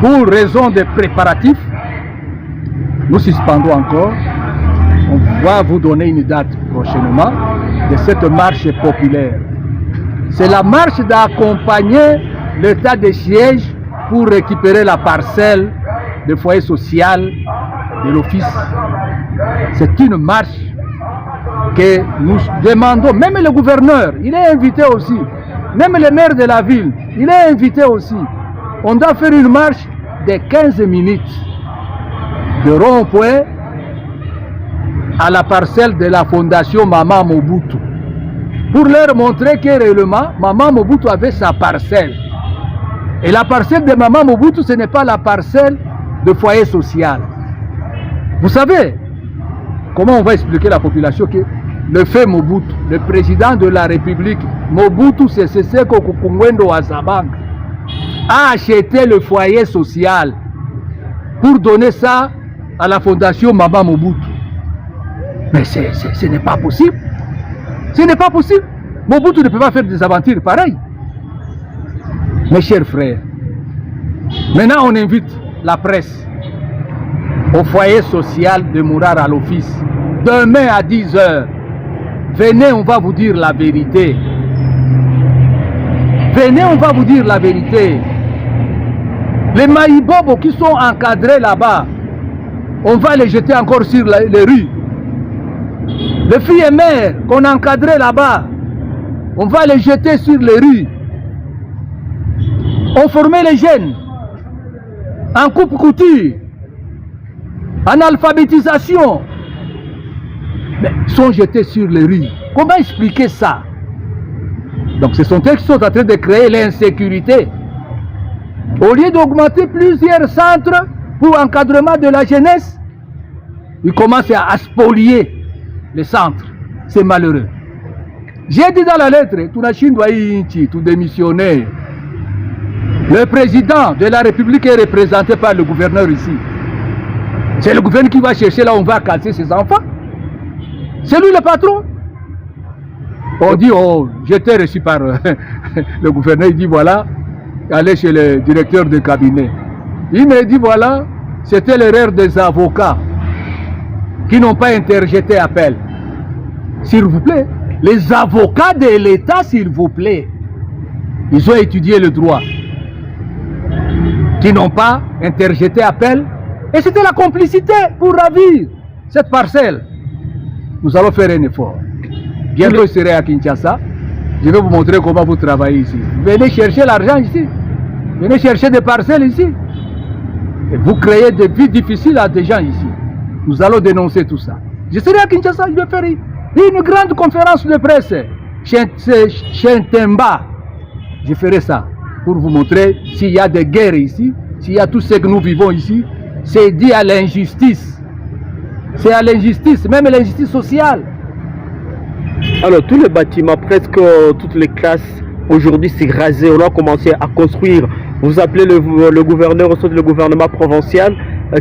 Pour raison de préparatifs, nous suspendons encore. On va vous donner une date prochainement de cette marche populaire. C'est la marche d'accompagner l'état de siège pour récupérer la parcelle de foyer social de l'office. C'est une marche que nous demandons, même le gouverneur, il est invité aussi, même le maire de la ville, il est invité aussi. On doit faire une marche de 15 minutes de rond-point à la parcelle de la fondation Maman Mobutu pour leur montrer que réellement Maman Mobutu avait sa parcelle. Et la parcelle de Maman Mobutu, ce n'est pas la parcelle de foyer social. Vous savez comment on va expliquer à la population que le fait Mobutu, le président de la République, Mobutu Sese Seko Kuku Azabang, a acheté le foyer social pour donner ça à la fondation Maman Mobutu. Mais ce n'est pas possible. Ce n'est pas possible. Mobutu ne peut pas faire des aventures pareilles. Mes chers frères, maintenant on invite la presse au foyer social de Mourar à l'office. Demain à 10 h, venez, on va vous dire la vérité. Venez, on va vous dire la vérité. Les maïbobos qui sont encadrés là-bas, on va les jeter encore sur les rues. Les filles et mères qu'on a encadrées là-bas, on va les jeter sur les rues. On formait les jeunes en coupe-couture, en alphabétisation, mais sont jetés sur les rues. Comment expliquer ça? Donc ce sont eux qui sont en train de créer l'insécurité. Au lieu d'augmenter plusieurs centres pour encadrement de la jeunesse, ils commencent à spolier les centres. C'est malheureux. J'ai dit dans la lettre, tout démissionner. Le président de la République est représenté par le gouverneur ici. C'est le gouverneur qui va chercher là où on va casser ses enfants. C'est lui le patron. On dit, oh, j'étais reçu par le gouverneur, il dit voilà, allez chez le directeur de cabinet. Il me dit voilà, c'était l'erreur des avocats qui n'ont pas interjeté appel. S'il vous plaît, les avocats de l'État, s'il vous plaît, ils ont étudié le droit, qui n'ont pas interjeté appel, et c'était la complicité pour ravir cette parcelle. Nous allons faire un effort. Bientôt, je serai à Kinshasa. Je vais vous montrer comment vous travaillez ici. Venez chercher l'argent ici. Venez chercher des parcelles ici. Et vous créez des vies difficiles à des gens ici. Nous allons dénoncer tout ça. Je serai à Kinshasa, je vais faire une grande conférence de presse. Chez Temba. Je ferai ça pour vous montrer s'il y a des guerres ici, s'il y a tout ce que nous vivons ici, c'est dit à l'injustice. C'est à l'injustice, même l'injustice sociale. Alors, tous les bâtiments, presque toutes les classes, aujourd'hui, c'est rasé. On a commencé à construire. Vous appelez le gouverneur, au sein du gouvernement provincial,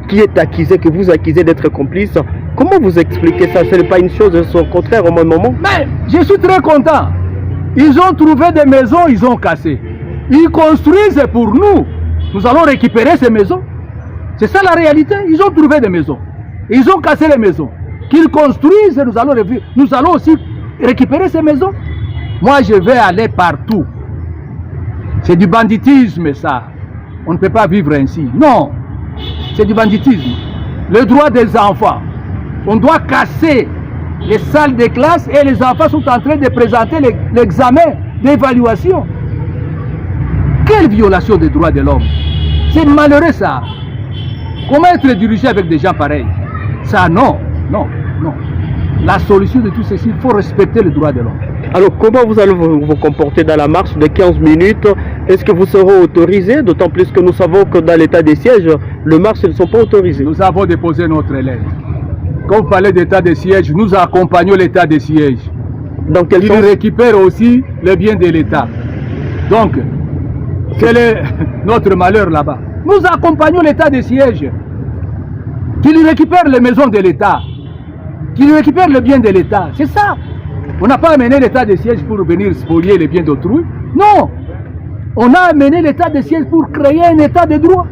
qui est accusé, que vous accusez d'être complice. Comment vous expliquez ça? Ce n'est pas une chose, c'est au contraire au même moment. Mais je suis très content. Ils ont trouvé des maisons, ils ont cassé. Ils construisent pour nous. Nous allons récupérer ces maisons. C'est ça la réalité. Ils ont trouvé des maisons. Ils ont cassé les maisons. Qu'ils construisent, nous allons aussi récupérer ces maisons. Moi, je vais aller partout. C'est du banditisme, ça. On ne peut pas vivre ainsi. Non, c'est du banditisme. Le droit des enfants. On doit casser les salles de classe et les enfants sont en train de présenter l'examen d'évaluation. Quelle violation des droits de l'homme. C'est malheureux, ça. Comment être dirigé avec des gens pareils? Ça, non, non, non. La solution de tout ceci, il faut respecter les droits de l'homme. Alors, comment vous allez vous comporter dans la marche de 15 minutes? Est-ce que vous serez autorisé? D'autant plus que nous savons que dans l'état des sièges, les marches ne sont pas autorisées. Nous avons déposé notre lettre. Quand vous parlez d'état des sièges, nous accompagnons l'état des sièges. Dans quel sens? Il récupère aussi le bien de l'État. Donc, quel est notre malheur là-bas? Nous accompagnons l'état des sièges. Qu'il récupère les maisons de l'État. Qu'il récupère le bien de l'État. C'est ça. On n'a pas amené l'état des sièges pour venir spolier les biens d'autrui. Non. On a amené l'état des sièges pour créer un état de droit.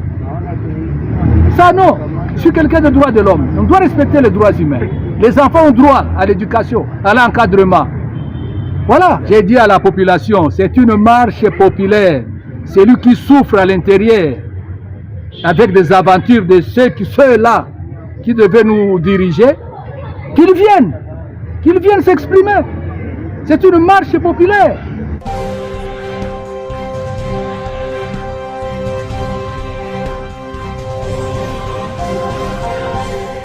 ça, non. Je suis quelqu'un des droits de l'homme. On doit respecter les droits humains. Les enfants ont droit à l'éducation, à l'encadrement. Voilà, j'ai dit à la population, c'est une marche populaire. Celui qui souffre à l'intérieur, avec des aventures de ceux-là qui devaient nous diriger, qu'ils viennent s'exprimer. C'est une marche populaire.